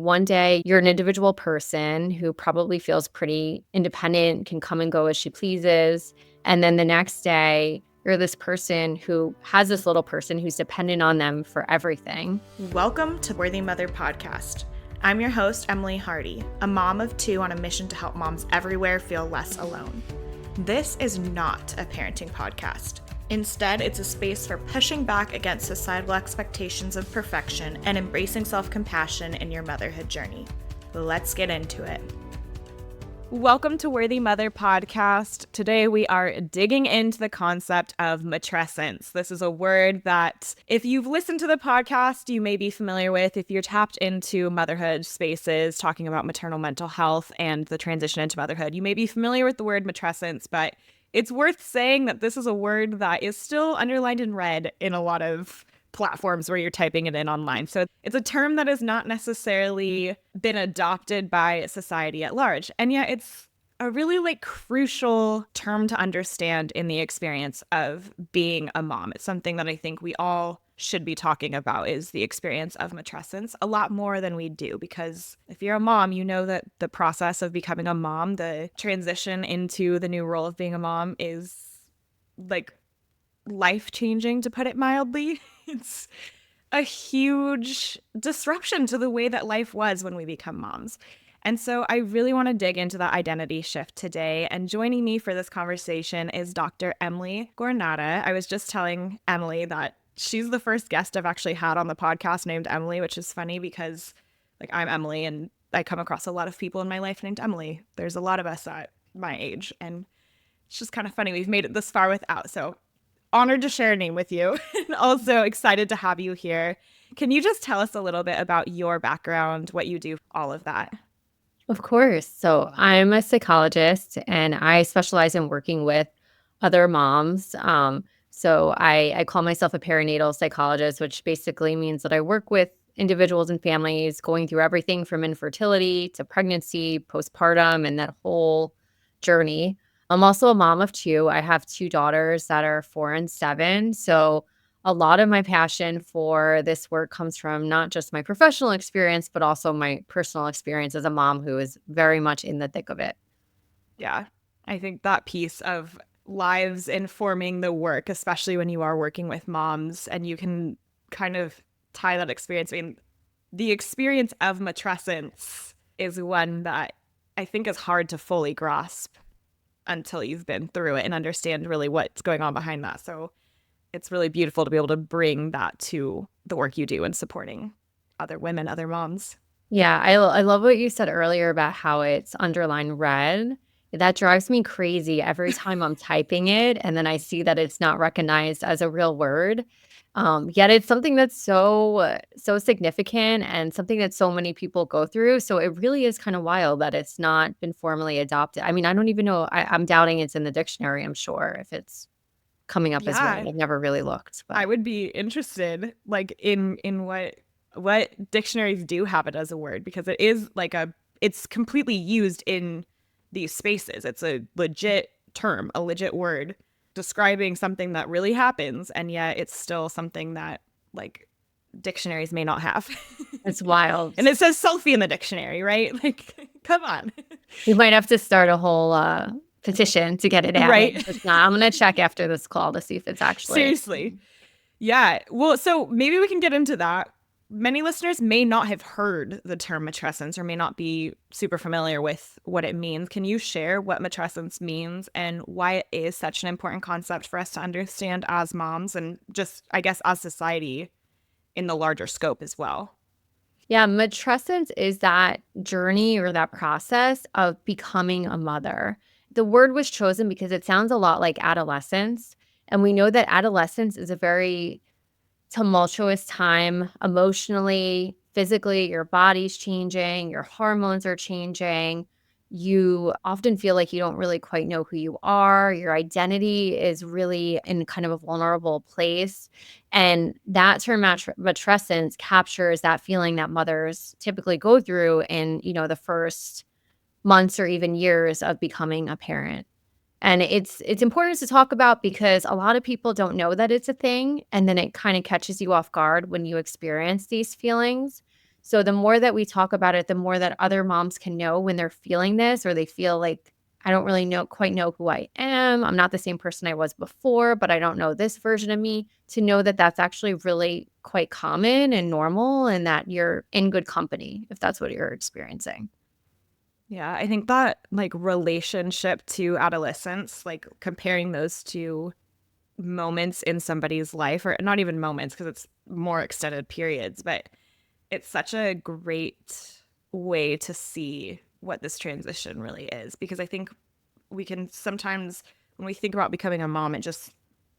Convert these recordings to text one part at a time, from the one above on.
One day, you're an individual person who probably feels pretty independent, can come and go as she pleases. And then the next day, you're this person who has this little person who's dependent on them for everything. Welcome to Worthy Mother Podcast. I'm your host, Emily Hardy, a mom of two on a mission to help moms everywhere feel less alone. This is not a parenting podcast. Instead, it's a space for pushing back against societal expectations of perfection and embracing self-compassion in your motherhood journey. Let's get into it. Welcome to Worthy Mother Podcast. Today we are digging into the concept of matrescence. This is a word that if you've listened to the podcast, you may be familiar with. If you're tapped into motherhood spaces talking about maternal mental health and the transition into motherhood, you may be familiar with the word matrescence, but it's worth saying that this is a word that is still underlined in red in a lot of platforms where you're typing it in online. So it's a term that has not necessarily been adopted by society at large. And yet it's a really crucial term to understand in the experience of being a mom. It's something that I think we all should be talking about, is the experience of matrescence a lot more than we do, because if you're a mom, you know that the process of becoming a mom, the transition into the new role of being a mom is life-changing, to put it mildly. It's a huge disruption to the way that life was when we become moms. And so I really want to dig into that identity shift today. And joining me for this conversation is Dr. Emily Guarnotta. I was just telling Emily that she's the first guest I've actually had on the podcast named Emily, which is funny because I'm Emily and I come across a lot of people in my life named Emily. There's a lot of us at my age, and it's just kind of funny we've made it this far without. So honored to share a name with you and also excited to have you here. Can you just tell us a little bit about your background, what you do, all of that? Of course. So I'm a psychologist and I specialize in working with other moms. So I call myself a perinatal psychologist, which basically means that I work with individuals and families going through everything from infertility to pregnancy, postpartum, and that whole journey. I'm also a mom of two. I have two daughters that are 4 and 7. So a lot of my passion for this work comes from not just my professional experience, but also my personal experience as a mom who is very much in the thick of it. Yeah, I think that piece of lives informing the work, especially when you are working with moms and you can kind of tie that experience. I mean, the experience of matrescence is one that I think is hard to fully grasp until you've been through it and understand really what's going on behind that. So it's really beautiful to be able to bring that to the work you do in supporting other women, other moms. Yeah, I love what you said earlier about how it's underlined red. That drives me crazy every time I'm typing it and then I see that it's not recognized as a real word. Yet it's something that's so significant and something that so many people go through. So it really is kind of wild that it's not been formally adopted. I mean, I don't even know. I'm doubting it's in the dictionary, I'm sure, if it's coming up as red. I've never really looked. But I would be interested in what dictionaries do have it as a word, because it is it's completely used in these spaces. It's a legit term, a legit word describing something that really happens, and yet it's still something that dictionaries may not have. It's wild. And it says selfie in the dictionary, right? Come on. We might have to start a whole petition to get it added. Right. If not, I'm going to check after this call to see if it's actually. Seriously. Yeah. Well, so maybe we can get into that. Many listeners may not have heard the term matrescence or may not be super familiar with what it means. Can you share what matrescence means and why it is such an important concept for us to understand as moms and just, I guess, as society in the larger scope as well? Yeah, matrescence is that journey or that process of becoming a mother. The word was chosen because it sounds a lot like adolescence. And we know that adolescence is a very tumultuous time emotionally, physically. Your body's changing, your hormones are changing. You often feel like you don't really quite know who you are. Your identity is really in kind of a vulnerable place. And that term matrescence captures that feeling that mothers typically go through in, the first months or even years of becoming a parent. And it's important to talk about because a lot of people don't know that it's a thing, and then it kind of catches you off guard when you experience these feelings. So the more that we talk about it, the more that other moms can know when they're feeling this or they feel like, I don't really quite know who I am. I'm not the same person I was before, but I don't know this version of me. To know that that's actually really quite common and normal and that you're in good company if that's what you're experiencing. Yeah, I think that like relationship to adolescence, like comparing those two moments in somebody's life, or not even moments because it's more extended periods, but it's such a great way to see what this transition really is. Because I think we can sometimes, when we think about becoming a mom, it just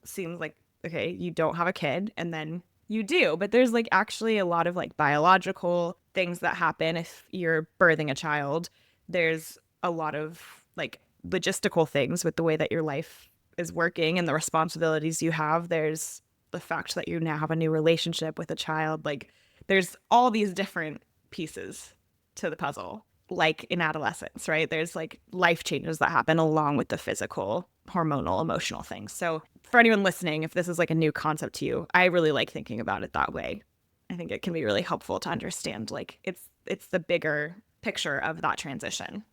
seems like, okay, you don't have a kid and then you do. But there's like actually a lot of like biological things that happen if you're birthing a child. There's a lot of like logistical things with the way that your life is working and the responsibilities you have. There's the fact that you now have a new relationship with a child. Like there's all these different pieces to the puzzle, like in adolescence, right? There's like life changes that happen along with the physical, hormonal, emotional things. So for anyone listening, if this is like a new concept to you, I really like thinking about it that way. I think it can be really helpful to understand like it's the bigger picture of that transition.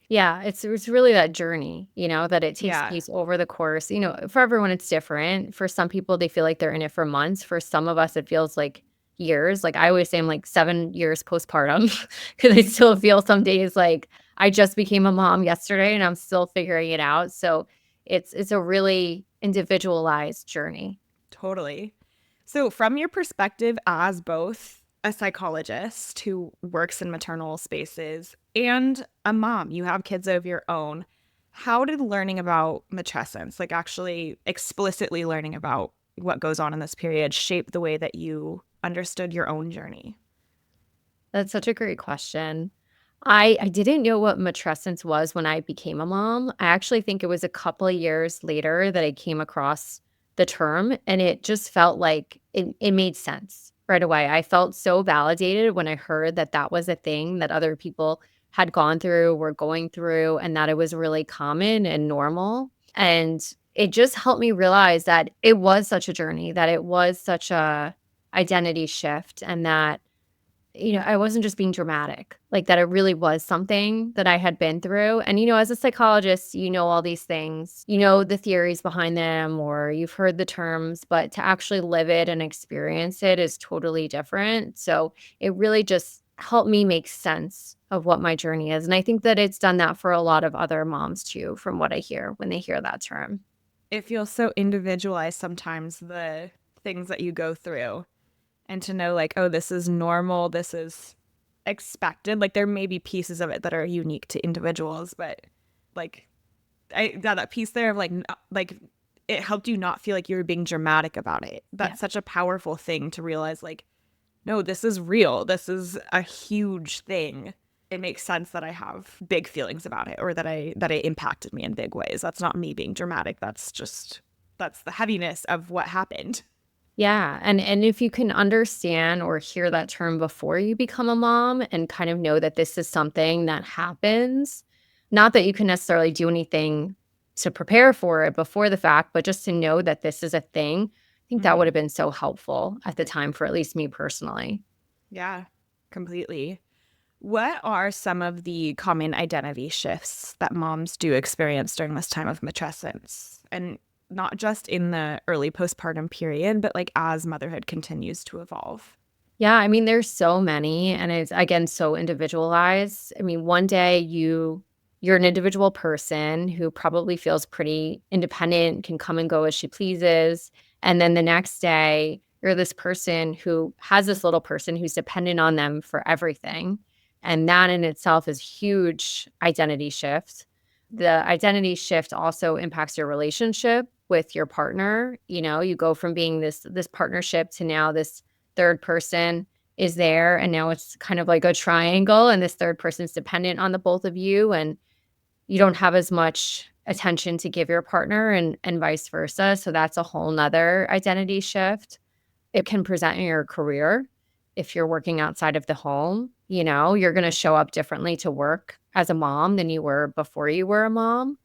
Yeah, it's really that journey, that it takes Yeah, place over the course. For everyone, it's different. For some people, they feel like they're in it for months. For some of us, it feels like years. Like I always say, I'm like 7 years postpartum because I still feel some days like I just became a mom yesterday and I'm still figuring it out. So it's a really individualized journey. totally. So, from your perspective as both a psychologist who works in maternal spaces and a mom, you have kids of your own. How did learning about matrescence, like actually explicitly learning about what goes on in this period, shape the way that you understood your own journey? That's such a great question. I didn't know what matrescence was when I became a mom. I actually think it was a couple of years later that I came across the term, and it just felt like it made sense right away. I felt so validated when I heard that that was a thing that other people had gone through, were going through, and that it was really common and normal. And it just helped me realize that it was such a journey, that it was such a identity shift, and that I wasn't just being dramatic, like, that it really was something that I had been through, and, as a psychologist, you know all these things, you know the theories behind them, or you've heard the terms, but to actually live it and experience it is totally different, so it really just helped me make sense of what my journey is, and I think that it's done that for a lot of other moms too, from what I hear when they hear that term. It feels so individualized sometimes, the things that you go through, and to know, like, oh, this is normal, this is expected. Like, there may be pieces of it that are unique to individuals, but like, I got that piece there of like it helped you not feel like you were being dramatic about it. Yeah. That's such a powerful thing to realize, like, no, this is real. This is a huge thing. It makes sense that I have big feelings about it, or that it impacted me in big ways. That's not me being dramatic. That's the heaviness of what happened. Yeah, and if you can understand or hear that term before you become a mom and kind of know that this is something that happens, not that you can necessarily do anything to prepare for it before the fact, but just to know that this is a thing, I think that would Mm-hmm. have been so helpful at the time for at least me personally. Yeah, completely. What are some of the common identity shifts that moms do experience during this time of matrescence? And not just in the early postpartum period, but like as motherhood continues to evolve. Yeah, I mean, there's so many, and it's again so individualized. I mean, one day you're an individual person who probably feels pretty independent, can come and go as she pleases, and then the next day you're this person who has this little person who's dependent on them for everything. And that in itself is huge identity shift. The identity shift also impacts your relationship with your partner. You go from being this partnership to now this third person is there, and now it's kind of like a triangle, and this third person's dependent on the both of you, and you don't have as much attention to give your partner and vice versa, so that's a whole 'nother identity shift. It can present in your career. If you're working outside of the home, you're gonna show up differently to work as a mom than you were before you were a mom,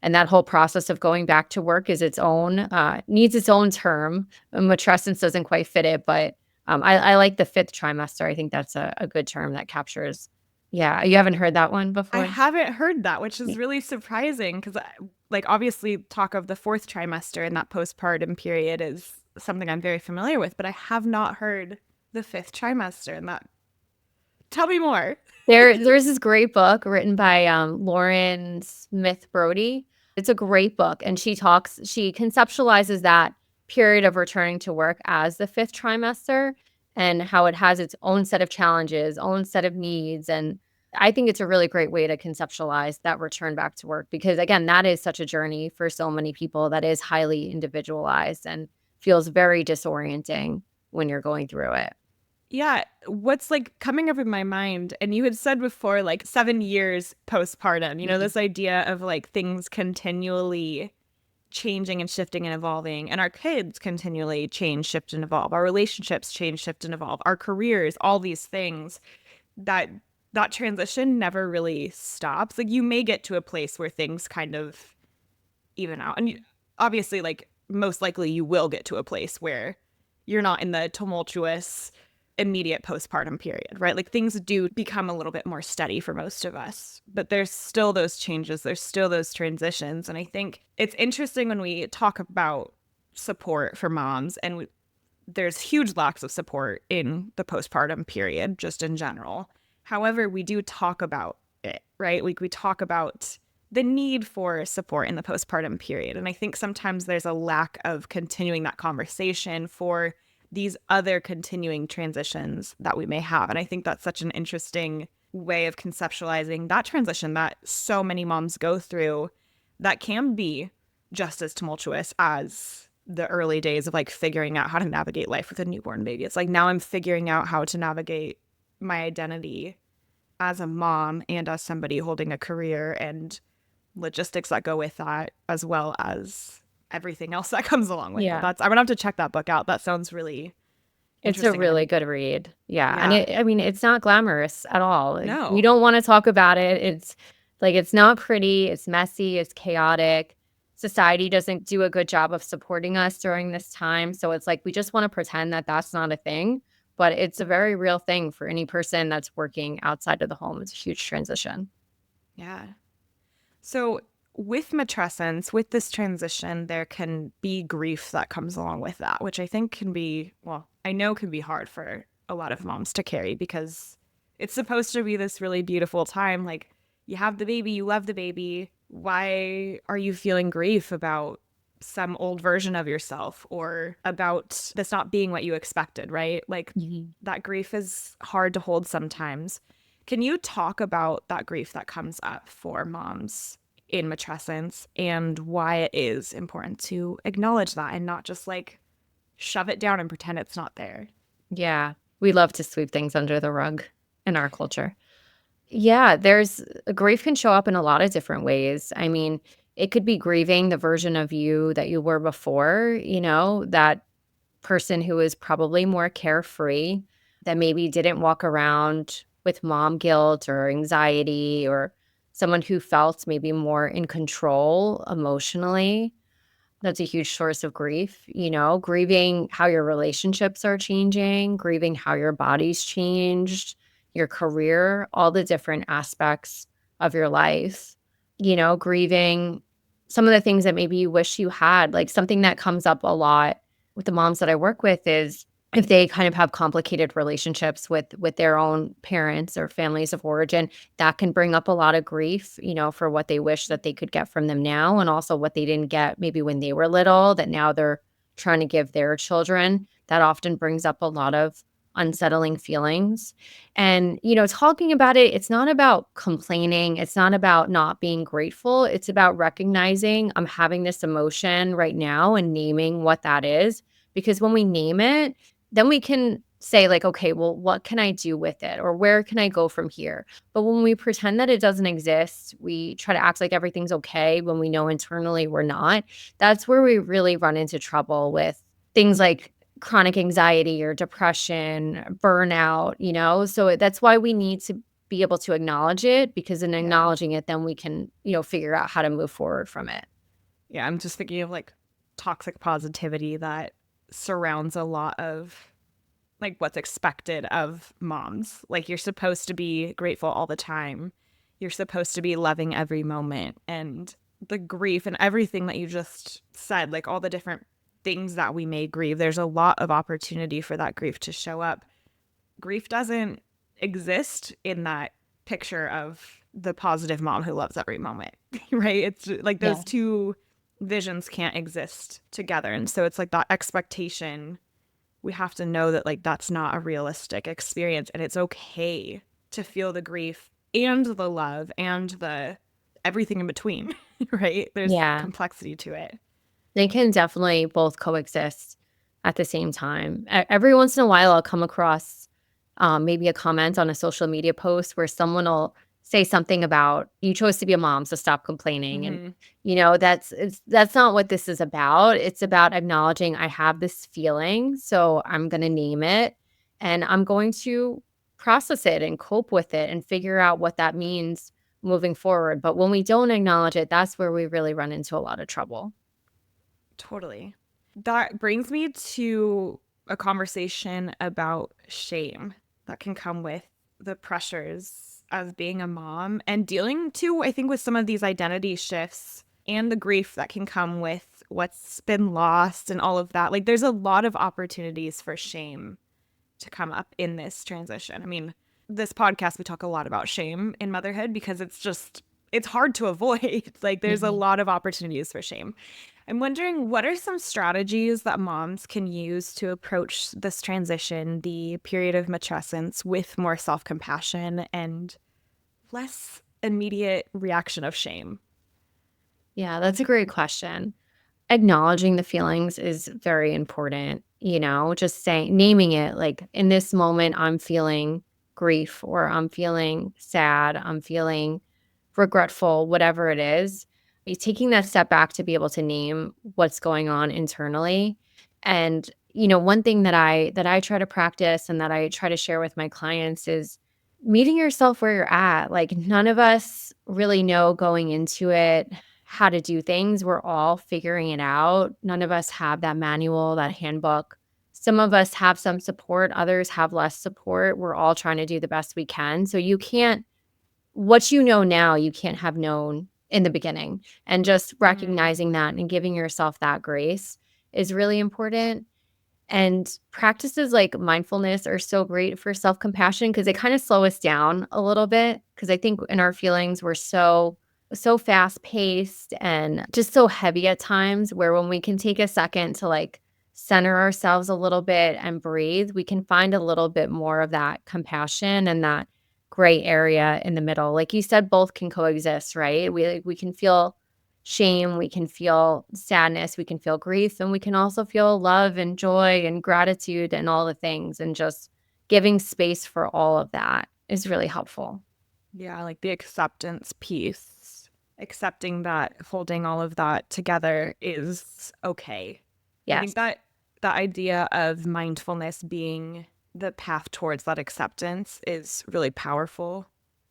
and that whole process of going back to work is its own needs its own term. Matrescence doesn't quite fit it, but I like the fifth trimester. I think that's a good term that captures. Yeah, you haven't heard that one I before? haven't heard that, which Yeah. is really surprising because, like, obviously, talk of the fourth trimester and that postpartum period is something I'm very familiar with, but I have not heard the fifth trimester. And that, tell me more. There's this great book written by, Lauren Smith Brody. It's a great book, and she conceptualizes that period of returning to work as the 5th trimester and how it has its own set of challenges, own set of needs, and I think it's a really great way to conceptualize that return back to work because, again, that is such a journey for so many people that is highly individualized and feels very disorienting when you're going through it. Yeah, what's like coming up in my mind, and you had said before, like 7 years postpartum, Mhm. this idea of like things continually changing and shifting and evolving, and our kids continually change, shift, and evolve. Our relationships change, shift, and evolve. Our careers, all these things that transition never really stops. Like you may get to a place where things kind of even out. And obviously, like most likely, you will get to a place where you're not in the tumultuous, immediate postpartum period, right? Like things do become a little bit more steady for most of us, but there's still those changes, there's still those transitions. And I think it's interesting when we talk about support for moms, and there's huge lacks of support in the postpartum period, just in general. However, we do talk about it, right? We talk about the need for support in the postpartum period. And I think sometimes there's a lack of continuing that conversation for these other continuing transitions that we may have. And I think that's such an interesting way of conceptualizing that transition that so many moms go through that can be just as tumultuous as the early days of like figuring out how to navigate life with a newborn baby. It's like now I'm figuring out how to navigate my identity as a mom and as somebody holding a career and logistics that go with that, as well as everything else that comes along with it. Yeah. That's I'm gonna have to check that book out. That sounds really It's a interesting. And really I'm good read. Yeah, and yeah, I mean, it's not glamorous at all. Like, we no. don't wanna talk about it. It's like, it's not pretty, it's messy, it's chaotic. Society doesn't do a good job of supporting us during this time, so it's like we just wanna pretend that that's not a thing, but it's a very real thing for any person that's working outside of the home. It's a huge transition. Yeah. So with matrescence, with this transition, there can be grief that comes along with that, which I think can be, well, I know can be hard for a lot of moms to carry because it's supposed to be this really beautiful time. Like you have the baby, you love the baby. Why are you feeling grief about some old version of yourself or about this not being what you expected, right? Like Mhm. that grief is hard to hold sometimes. Can you talk about that grief that comes up for moms in matrescence and why it is important to acknowledge that and not just like shove it down and pretend it's not there? Yeah, we love to sweep things under the rug in our culture. Yeah, grief can show up in a lot of different ways. I mean, it could be grieving the version of you that you were before, that person who is probably more carefree, that maybe didn't walk around with mom guilt or anxiety, or someone who felt maybe more in control emotionally. That's a huge source of grief, grieving how your relationships are changing, grieving how your body's changed, your career, all the different aspects of your life, grieving some of the things that maybe you wish you had. Like something that comes up a lot with the moms that I work with is if they kind of have complicated relationships with their own parents or families of origin, that can bring up a lot of grief, for what they wish that they could get from them now, and also what they didn't get maybe when they were little that now they're trying to give their children. That often brings up a lot of unsettling feelings. And, talking about it, it's not about complaining. It's not about not being grateful. It's about recognizing I'm having this emotion right now and naming what that is. Because when we name it, then we can say like, okay, well, what can I do with it? Or where can I go from here? But when we pretend that it doesn't exist, we try to act like everything's okay when we know internally we're not. That's where we really run into trouble with things like chronic anxiety or depression, burnout, So that's why we need to be able to acknowledge it, because in Yeah. acknowledging it, then we can, figure out how to move forward from it. Yeah, I'm just thinking of like toxic positivity that surrounds a lot of like what's expected of moms. Like you're supposed to be grateful all the time. You're supposed to be loving every moment. And the grief and everything that you just said, like all the different things that we may grieve, there's a lot of opportunity for that grief to show up. Grief doesn't exist in that picture of the positive mom who loves every moment, right? It's like Yeah. those two visions can't exist together. And so it's like that expectation. We have to know that like that's not a realistic experience, and it's okay to feel the grief and the love and the everything in between, right? There's Yeah. complexity to it. They can definitely both coexist at the same time. Every once in a while, I'll come across maybe a comment on a social media post where someone will say something about you chose to be a mom, so stop complaining. And Hmm. that's not what this is about. It's about acknowledging I have this feeling, so I'm going to name it, and I'm going to process it and cope with it and figure out what that means moving forward. But when we don't acknowledge it, that's where we really run into a lot of trouble. Totally. That brings me to a conversation about shame that can come with the pressures of being a mom and dealing too, I think, with some of these identity shifts and the grief that can come with what's been lost and all of that. Like, there's a lot of opportunities for shame to come up in this transition. I mean, this podcast, we talk a lot about shame in motherhood because it's hard to avoid. Like, there's a Mhm. lot of opportunities for shame. I'm wondering what are some strategies that moms can use to approach this transition, the period of matrescence, with more self compassion and less immediate reaction of shame? Yeah, that's a great question. Acknowledging the feelings is very important, just saying naming it, like, "In this moment, I'm feeling grief," or "I'm feeling sad," "I'm feeling regretful," whatever it is. You taking that step back to be able to name what's going on internally. And, one thing that I try to practice and that I try to share with my clients is meeting yourself where you're at. Like, none of us really know going into it how to do things. We're all figuring it out. None of us have that manual, that handbook. Some of us have some support, others have less support. We're all trying to do the best we can. So you can't what you know now, you can't have known in the beginning. And just Mm, recognizing that and giving yourself that grace is really important. And practices like mindfulness are so great for self-compassion because they kind of slow us down a little bit. Because I think in our feelings, we're so fast-paced and just so heavy at times where when we can take a second to, like, center ourselves a little bit and breathe, we can find a little bit more of that compassion and that gray area in the middle. Like you said, both can coexist, right? We can feel shame, we can feel sadness, we can feel grief, and we can also feel love and joy and gratitude and all the things. And just giving space for all of that is really helpful. yeah, like the acceptance piece, accepting that holding all of that together is okay. I Yes. think that the idea of mindfulness being the path towards that acceptance is really powerful.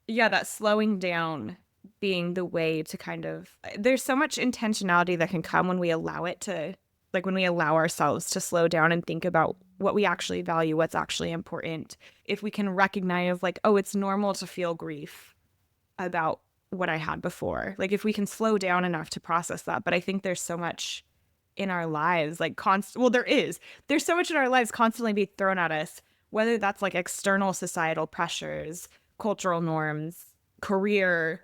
Yeah, that slowing down being the way to kind of, there's so much intentionality that can come when we allow it to, like when we allow ourselves to slow down and think about what we actually value, what's actually important. If we can recognize, like, oh, it's normal to feel grief about what I had before. Like, if we can slow down enough to process that. But I think there's so much in our lives, like, there's so much in our lives constantly be thrown at us, whether that's like external societal pressures, cultural norms, career,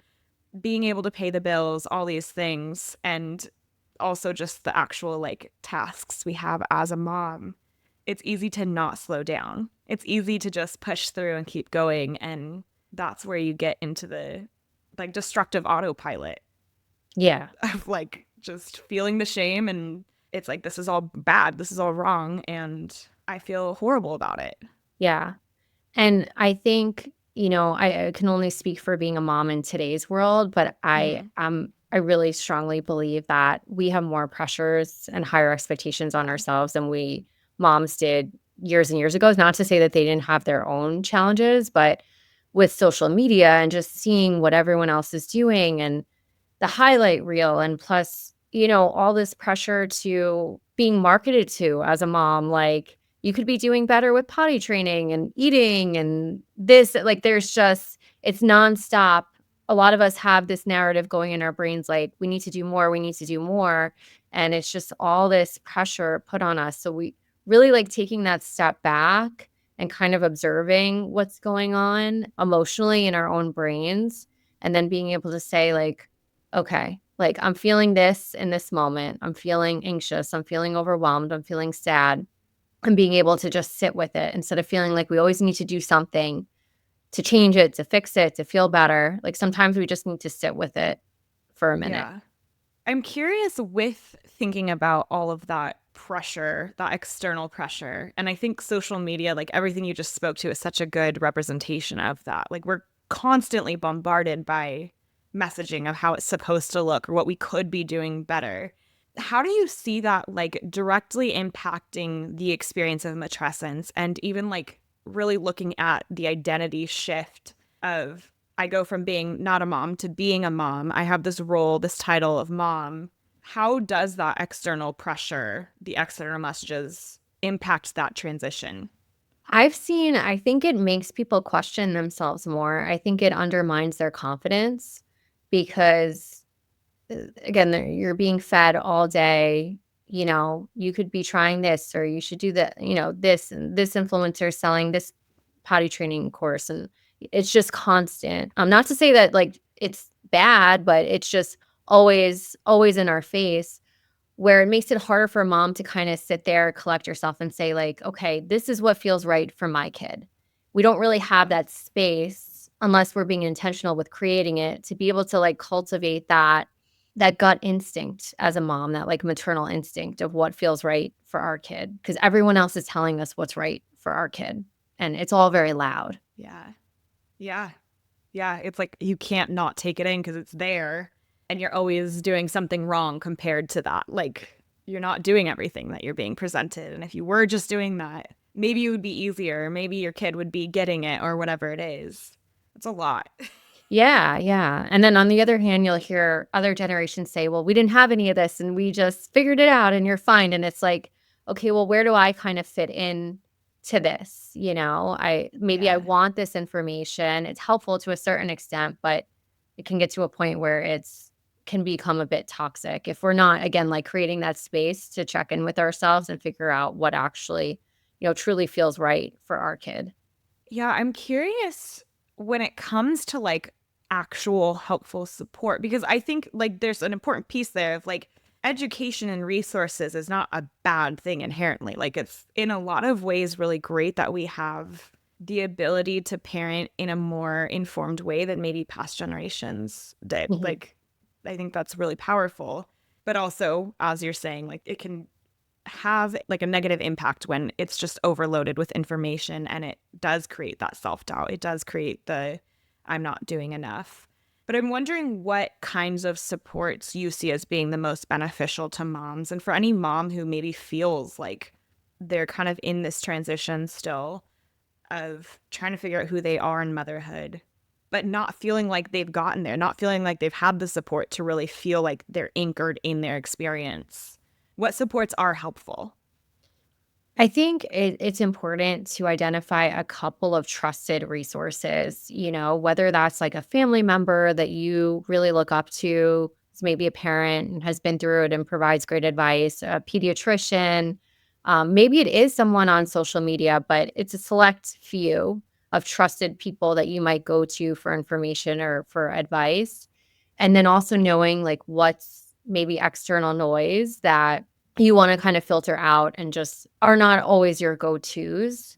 being able to pay the bills, all these things, and also just the actual like tasks we have as a mom. It's easy to not slow down. It's easy to just push through and keep going. And that's where you get into the like destructive autopilot Yeah. of like just feeling the shame. And it's like, this is all bad. This is all wrong. And I feel horrible about it. Yeah. And I think, I can only speak for being a mom in today's world, but Mm-hmm. I really strongly believe that we have more pressures and higher expectations on Yeah. ourselves than we moms did years and years ago. Not to say that they didn't have their own challenges, but with social media and just seeing what everyone else is doing and the highlight reel, and plus, all this pressure to being marketed to as a mom, like, you could be doing better with potty training and eating and this, like, there's just, it's nonstop. A lot of us have this narrative going in our brains, like, we need to do more, we need to do more. And it's just all this pressure put on us. So we really like taking that step back and kind of observing what's going on emotionally in our own brains. And then being able to say, like, okay, like, I'm feeling this in this moment. I'm feeling anxious. I'm feeling overwhelmed. I'm feeling sad. And being able to just sit with it instead of feeling like we always need to do something to change it, to fix it, to feel better. Like, sometimes we just need to sit with it for a minute. Yeah. I'm curious with thinking about all of that pressure, that external pressure. And I think social media, like everything you just spoke to, is such a good representation of that. Like we're constantly bombarded by messaging of how it's supposed to look or what we could be doing better. How do you see that like directly impacting the experience of matrescence and even like really looking at the identity shift of I go from being not a mom to being a mom. I have this role, this title of mom. How does that external pressure, the external messages impact that transition? I think it makes people question themselves more. I think it undermines their confidence because, again, you're being fed all day. You could be trying this, or you should do that, this, and this influencer selling this potty training course. And it's just constant. Not to say that like it's bad, but it's just always in our face, where it makes it harder for a mom to kind of sit there, collect yourself and say, like, okay, this is what feels right for my kid. We don't really have that space unless we're being intentional with creating it to be able to like cultivate that gut instinct as a mom, that like maternal instinct of what feels right for our kid, because everyone else is telling us what's right for our kid. And it's all very loud. Yeah. Yeah. Yeah. It's like you can't not take it in because it's there and you're always doing something wrong compared to that. Like you're not doing everything that you're being presented. And if you were just doing that, maybe it would be easier. Maybe your kid would be getting it or whatever it is. It's a lot. Yeah, yeah. And then on the other hand, you'll hear other generations say, well, we didn't have any of this and we just figured it out and you're fine. And it's like, okay, well, where do I kind of fit in to this? Maybe I Yeah. want this information. It's helpful to a certain extent, but it can get to a point where it's can become a bit toxic if we're not, again, like creating that space to check in with ourselves and figure out what actually, truly feels right for our kid. Yeah, I'm curious when it comes to like actual helpful support because I think like there's an important piece there of like education and resources is not a bad thing inherently. Like it's in a lot of ways really great that we have the ability to parent in a more informed way than maybe past generations did. Mhm. Like I think that's really powerful. But also, as you're saying, like it can have like a negative impact when it's just overloaded with information and it does create that self-doubt. It does create the I'm not doing enough. But I'm wondering what kinds of supports you see as being the most beneficial to moms and for any mom who maybe feels like they're kind of in this transition still of trying to figure out who they are in motherhood, but not feeling like they've gotten there, not feeling like they've had the support to really feel like they're anchored in their experience. What supports are helpful? I think it's important to identify a couple of trusted resources, whether that's like a family member that you really look up to, is maybe a parent and has been through it and provides great advice, a pediatrician. Maybe it is someone on social media, but it's a select few of trusted people that you might go to for information or for advice. And then also knowing like what's maybe external noise that you wanna kind of filter out and just are not always your go-tos.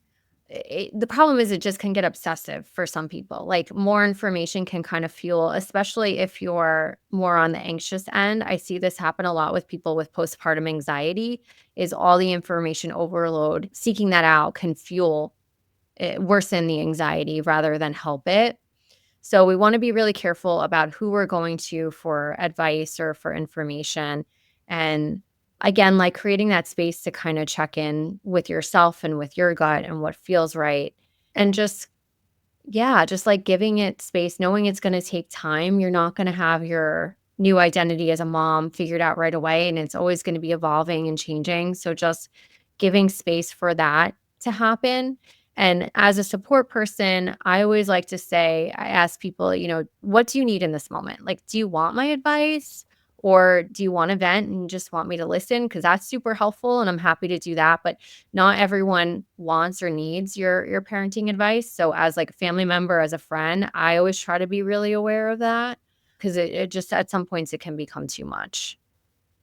The problem is it just can get obsessive for some people. Like, more information can kind of fuel, especially if you're more on the anxious end. I see this happen a lot with people with postpartum anxiety, is all the information overload. Seeking that out can fuel worsen the anxiety rather than help it. So we wanna be really careful about who we're going to for advice or for information. And again, like creating that space to kind of check in with yourself and with your gut and what feels right. And just, yeah, just like giving it space, knowing it's going to take time. You're not going to have your new identity as a mom figured out right away. And it's always going to be evolving and changing. So just giving space for that to happen. And as a support person, I always like to say, I ask people, what do you need in this moment? Like, do you want my advice? Or do you want to vent and just want me to listen? Because that's super helpful and I'm happy to do that. But not everyone wants or needs your parenting advice. So as like a family member, as a friend, I always try to be really aware of that because it just at some points it can become too much.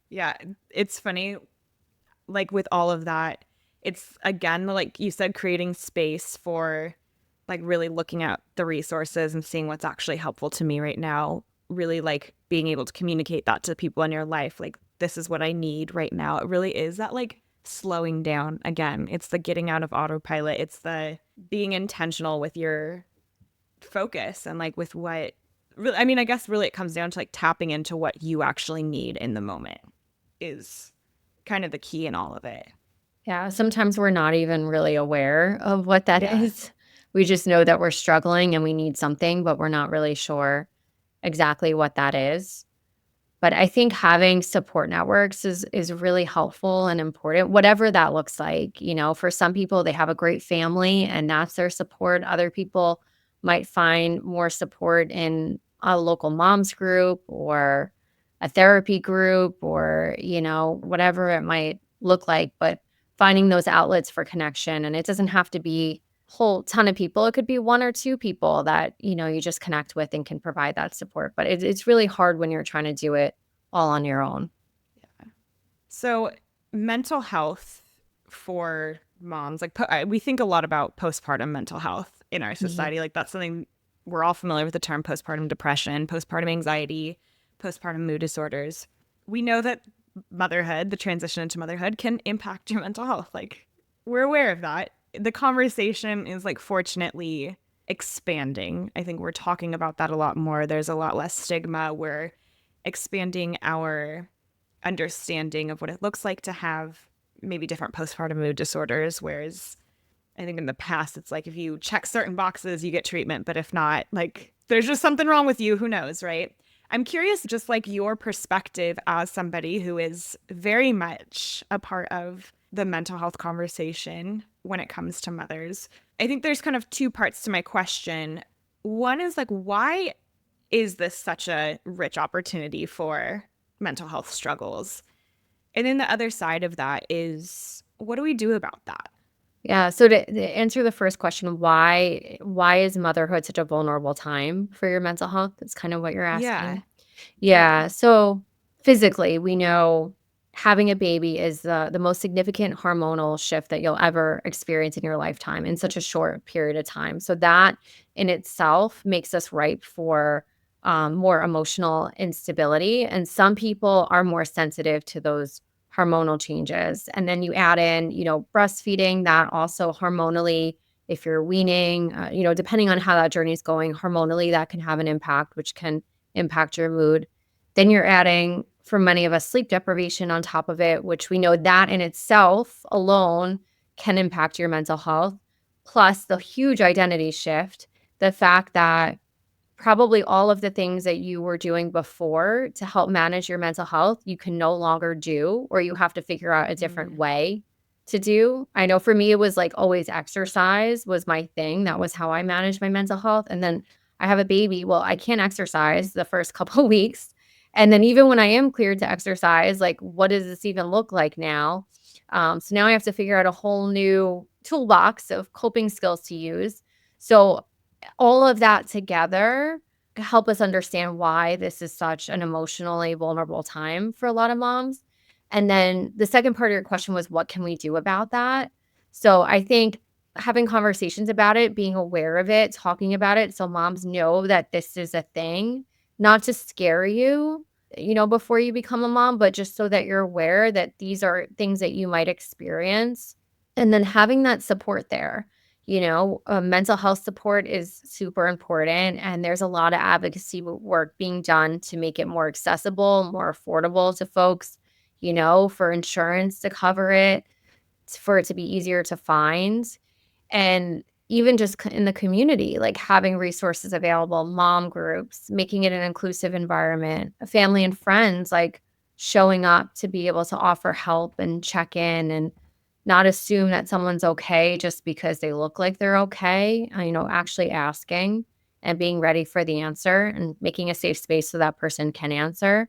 Yeah, it's funny, like with all of that, it's again, like you said, creating space for like really looking at the resources and seeing what's actually helpful to me right now. Really like being able to communicate that to people in your life. Like, this is what I need right now. It really is that like slowing down again. It's the getting out of autopilot. It's the being intentional with your focus and like with what really, I mean, I guess really it comes down to like tapping into what you actually need in the moment is kind of the key in all of it. Yeah, sometimes we're not even really aware of what that Yeah. is. We just know that we're struggling and we need something, but we're not really sure exactly what that is. But I think having support networks is really helpful and important, whatever that looks like. For some people, they have a great family and that's their support. Other people might find more support in a local moms group or a therapy group or, whatever it might look like. But finding those outlets for connection, and it doesn't have to be a whole ton of people. It could be one or two people that, you just connect with and can provide that support. But it's really hard when you're trying to do it all on your own. So, mental health for moms, like we think a lot about postpartum mental health in our Mhm. society. Like, that's something we're all familiar with the term postpartum depression, postpartum anxiety, postpartum mood disorders. We know that motherhood, the transition into motherhood, can impact your mental health. Like, we're aware of that. The conversation is like fortunately expanding. I think we're talking about that a lot more. There's a lot less stigma. We're expanding our understanding of what it looks like to have maybe different postpartum mood disorders. Whereas I think in the past, it's like if you check certain boxes, you get treatment. But if not, like there's just something wrong with you. Who knows, right? I'm curious, just like your perspective as somebody who is very much a part of the mental health conversation when it comes to mothers. I think there's kind of two parts to my question. One is like, why is this such a rich opportunity for mental health struggles? And then the other side of that is, what do we do about that? Yeah, so to answer the first question, why is motherhood such a vulnerable time for your mental health? That's kind of what you're Yeah. asking. Yeah. Yeah, so physically, we know having a baby is the most significant hormonal shift that you'll ever experience in your lifetime in such a short period of time. So that in itself makes us ripe for more emotional instability. And some people are more sensitive to those hormonal changes. And then you add in, breastfeeding that also hormonally, if you're weaning, depending on how that journey is going, hormonally, that can have an impact, which can impact your mood. Then you're adding, for many of us, sleep deprivation on top of it, which we know that in itself alone can impact your mental health. Plus the huge identity shift, the fact that probably all of the things that you were doing before to help manage your mental health, you can no longer do, or you have to figure out a different Mm. way to do. I know for me, it was like always exercise was my thing. That was how I managed my mental health. And then I have a baby. Well, I can't exercise the first couple of weeks. And then even when I am cleared to exercise, like, what does this even look like now? So now I have to figure out a whole new toolbox of coping skills to use. So all of that together help us understand why this is such an emotionally vulnerable time for a lot of moms. And then the second part of your question was, what can we do about that? So I think having conversations about it, being aware of it, talking about it so moms know that this is a thing, not to scare you, before you become a mom, but just so that you're aware that these are things that you might experience. And then having that support there. Mental health support is super important, and there's a lot of advocacy work being done to make it more accessible, more affordable to folks, for insurance to cover it, for it to be easier to find. And even just in the community, like having resources available, mom groups, making it an inclusive environment, family and friends, like showing up to be able to offer help and check in and not assume that someone's okay just because they look like they're okay, actually asking and being ready for the answer and making a safe space so that person can answer.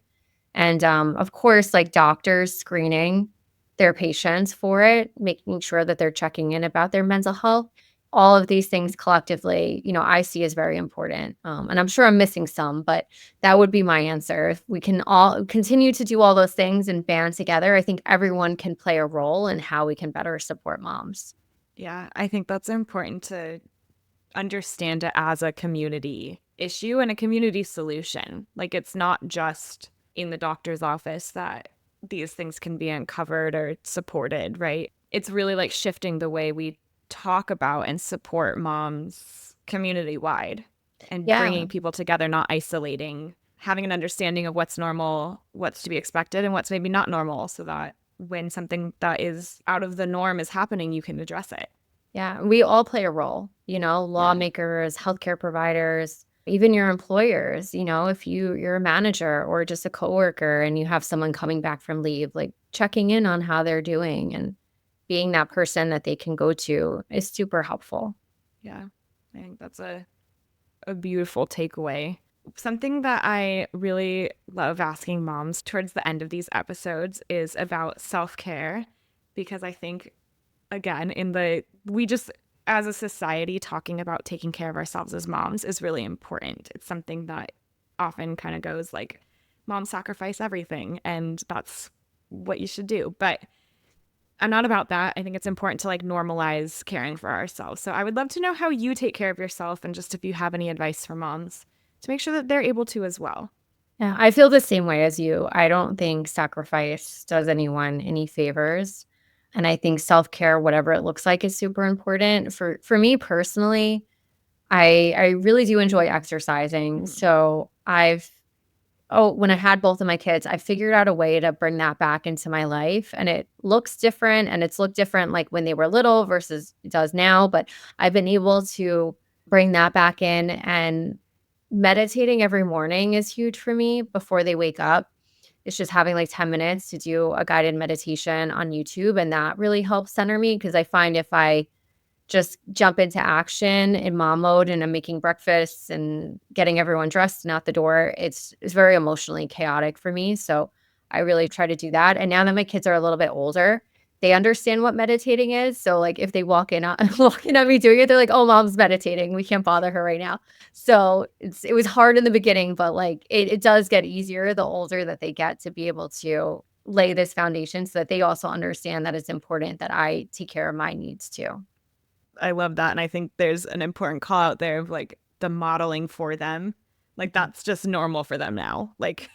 And, of course, like, doctors screening their patients for it, making sure that they're checking in about their mental health. All of these things collectively, I see as very important. And I'm sure I'm missing some, but that would be my answer. If we can all continue to do all those things and band together, I think everyone can play a role in how we can better support moms. Yeah, I think that's important to understand it as a community issue and a community solution. Like, it's not just in the doctor's office that these things can be uncovered or supported, right? It's really like shifting the way we talk about and support moms community wide and Yeah. bringing people together, not isolating, having an understanding of what's normal, what's to be expected, and what's maybe not normal, so that when something that is out of the norm is happening, you can address it. Yeah, we all play a role, Yeah. lawmakers, healthcare providers, even your employers, if you're a manager or just a coworker and you have someone coming back from leave, like checking in on how they're doing and being that person that they can go to is super helpful. Yeah. I think that's a beautiful takeaway. Something that I really love asking moms towards the end of these episodes is about self-care, because I think, again, we just, as a society, talking about taking care of ourselves as moms is really important. It's something that often kind of goes like, moms sacrifice everything, and that's what you should do. But I'm not about that. I think it's important to like normalize caring for ourselves. So I would love to know how you take care of yourself, and just if you have any advice for moms to make sure that they're able to as well. Yeah, I feel the same way as you. I don't think sacrifice does anyone any favors. And I think self-care, whatever it looks like, is super important. For me personally, I really do enjoy exercising. Mhm. So when I had both of my kids, I figured out a way to bring that back into my life, and it looks different, and it's looked different, like, when they were little versus it does now, but I've been able to bring that back in, and meditating every morning is huge for me before they wake up. It's just having, like, 10 minutes to do a guided meditation on YouTube, and that really helps center me because I find if I just jump into action in mom mode and I'm making breakfast and getting everyone dressed and out the door, it's very emotionally chaotic for me. So I really try to do that. And now that my kids are a little bit older, they understand what meditating is. So like if they walk in on walking at me doing it, they're like, "Oh, mom's meditating. We can't bother her right now." So it was hard in the beginning, but like it does get easier the older that they get to be able to lay this foundation so that they also understand that it's important that I take care of my needs too. I love that. And I think there's an important call out there of like the modeling for them. Like, that's just normal for them now. Like,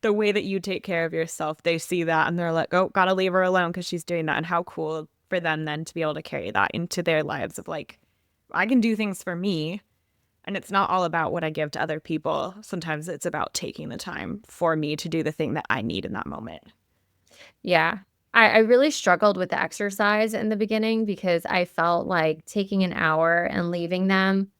the way that you take care of yourself, they see that and they're like, oh, gotta leave her alone because she's doing that. And how cool for them then to be able to carry that into their lives of like, I can do things for me. And it's not all about what I give to other people. Sometimes it's about taking the time for me to do the thing that I need in that moment. Yeah. I really struggled with the exercise in the beginning because I felt like taking an hour and leaving them,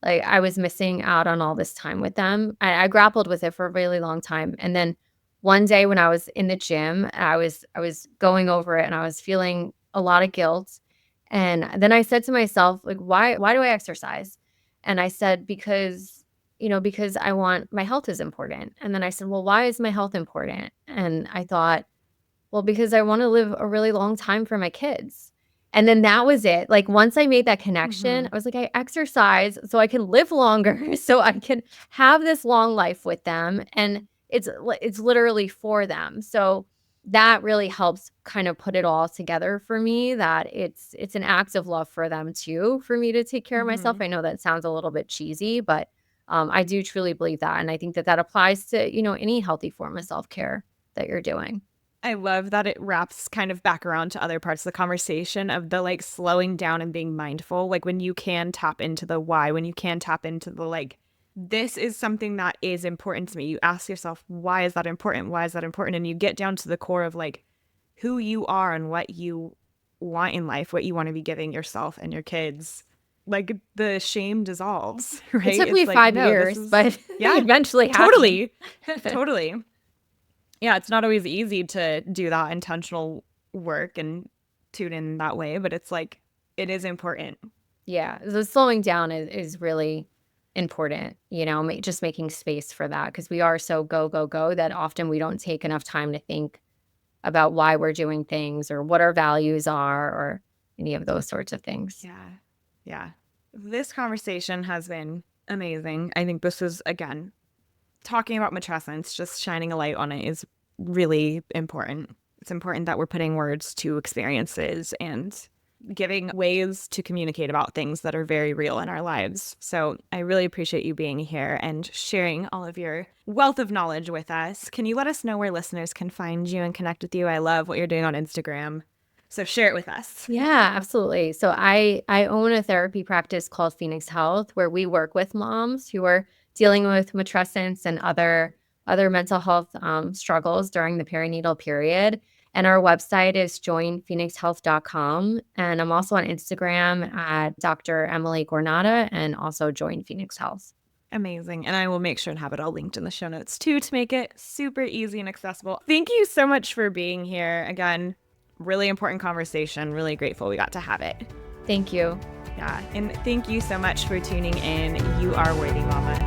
like I was missing out on all this time with them. I grappled with it for a really long time. And then one day when I was in the gym, I was going over it and I was feeling a lot of guilt. And then I said to myself, like, why do I exercise? And I said, because I want my health is important. And then I said, well, why is my health important? And I thought, well, because I wanna live a really long time for my kids. And then that was it. Like, once I made that connection, Mm-hmm. I was like, I exercise so I can live longer, so I can have this long life with them, and it's literally for them. So that really helps kind of put it all together for me that it's an act of love for them too, for me to take care of myself. Mm-hmm. I know that sounds a little bit cheesy, but, I do truly believe that, and I think that that applies to, any healthy form of self-care that you're doing. I love that it wraps kind of back around to other parts of the conversation of the like slowing down and being mindful. Like, when you can tap into the why, when you can tap into the like, this is something that is important to me. You ask yourself, why is that important? Why is that important? And you get down to the core of like who you are and what you want in life, what you want to be giving yourself and your kids. Like, the shame dissolves, It right? took me It's like, 5 no, this years, is, but yeah, eventually happened. totally. Totally. Yeah, it's not always easy to do that intentional work and tune in that way, but it's like, it is important. Yeah. The slowing down is really important, just making space for that because we are so go, go, go that often we don't take enough time to think about why we're doing things or what our values are or any of those sorts of things. Yeah. Yeah. This conversation has been amazing. I think this is, again, talking about matrescence, just shining a light on it is really important. It's important that we're putting words to experiences and giving ways to communicate about things that are very real in our lives. So I really appreciate you being here and sharing all of your wealth of knowledge with us. Can you let us know where listeners can find you and connect with you? I love what you're doing on Instagram. So share it with us. Yeah, absolutely. So I own a therapy practice called Phoenix Health where we work with moms who are dealing with matrescence and other mental health struggles during the perinatal period. And our website is joinphoenixhealth.com. And I'm also on Instagram at Dr. Emily Guarnotta and also Join Phoenix Health. Amazing. And I will make sure to have it all linked in the show notes too to make it super easy and accessible. Thank you so much for being here. Again, really important conversation. Really grateful we got to have it. Thank you. Yeah. And thank you so much for tuning in. You are worthy, Mama.